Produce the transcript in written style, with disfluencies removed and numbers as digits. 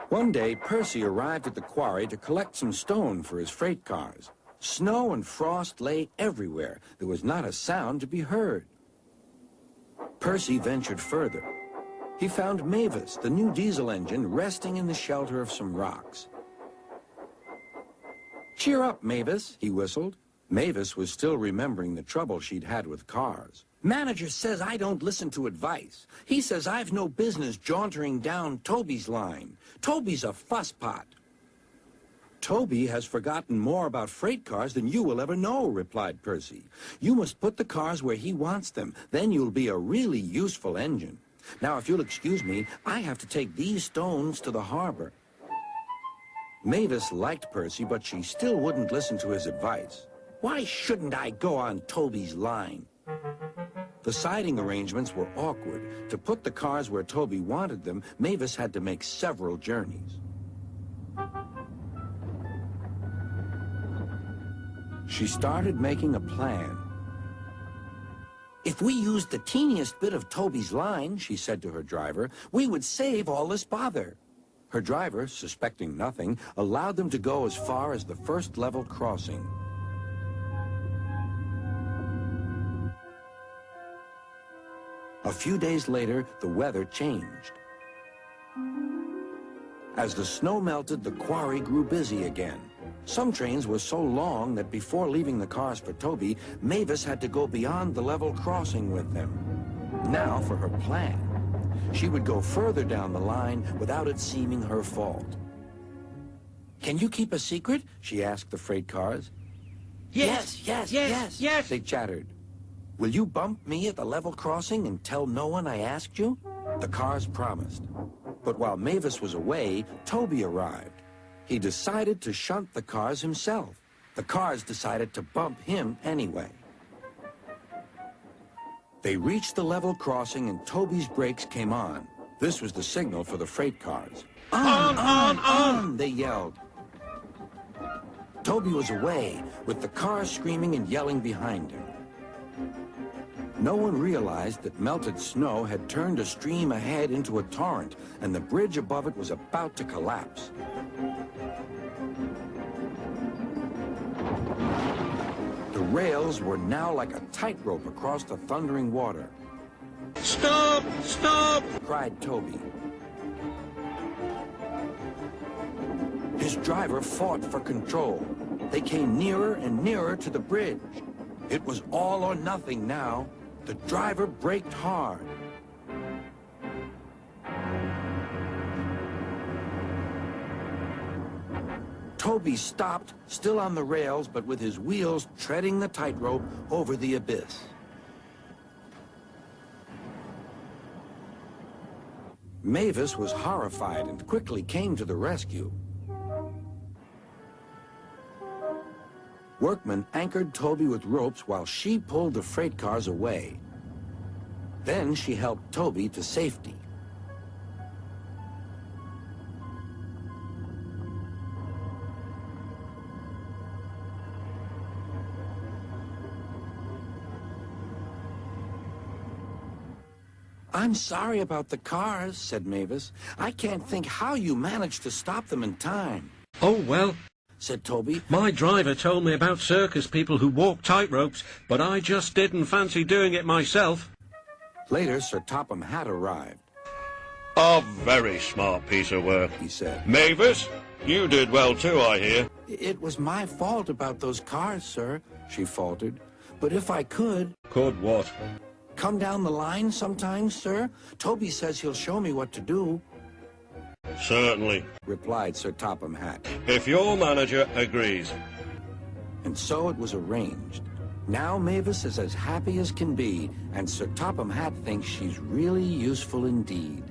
One day, Percy arrived at the quarry to collect some stone for his freight cars. Snow and frost lay everywhere. There was not a sound to be heard. Percy ventured further. He found Mavis, the new diesel engine, resting in the shelter of some rocks. "Cheer up, Mavis," he whistled. Mavis was still remembering the trouble she'd had with cars. "Manager says I don't listen to advice. He says I've no business jauntering down Toby's line. Toby's a fusspot." "Toby has forgotten more about freight cars than you will ever know," replied Percy. "You must put the cars where he wants them. Then you'll be a really useful engine. Now, if you'll excuse me, I have to take these stones to the harbor." Mavis liked Percy, but she still wouldn't listen to his advice. "Why shouldn't I go on Toby's line?" The siding arrangements were awkward. To put the cars where Toby wanted them, Mavis had to make several journeys. She started making a plan. "If we used the teeniest bit of Toby's line," she said to her driver, "we would save all this bother." Her driver, suspecting nothing, allowed them to go as far as the first level crossing. A few days later, the weather changed. As the snow melted, the quarry grew busy again. Some trains were so long that before leaving the cars for Toby, Mavis had to go beyond the level crossing with them. Now for her plan. She would go further down the line without it seeming her fault. "Can you keep a secret?" she asked the freight cars. Yes, they chattered. "Will you bump me at the level crossing and tell no one I asked you?" The cars promised. But while Mavis was away, Toby arrived. He decided to shunt the cars himself. The cars decided to bump him anyway. They reached the level crossing and Toby's brakes came on. This was the signal for the freight cars. On, they yelled. Toby was away, with the cars screaming and yelling behind him. No one realized that melted snow had turned a stream ahead into a torrent, and the bridge above it was about to collapse. The rails were now like a tightrope across the thundering water. "Stop! Stop!" cried Toby. His driver fought for control. They came nearer and nearer to the bridge. It was all or nothing now. The driver braked hard. Toby stopped, still on the rails, but with his wheels treading the tightrope over the abyss. Mavis was horrified and quickly came to the rescue. Workmen anchored Toby with ropes while she pulled the freight cars away. Then she helped Toby to safety. "I'm sorry about the cars," said Mavis. "I can't think how you managed to stop them in time." "Oh, well," said Toby. "My driver told me about circus people who walk tightropes, but I just didn't fancy doing it myself." Later, Sir Topham Hatt arrived. "A very smart piece of work," he said. "Mavis, you did well too, I hear." "It was my fault about those cars, sir," she faltered. "But if I could..." "Could what?" "Come down the line sometimes, sir. Toby says he'll show me what to do." "Certainly," replied Sir Topham Hatt. "if your manager agrees." And so it was arranged. Now Mavis is as happy as can be, and Sir Topham Hatt thinks she's really useful indeed.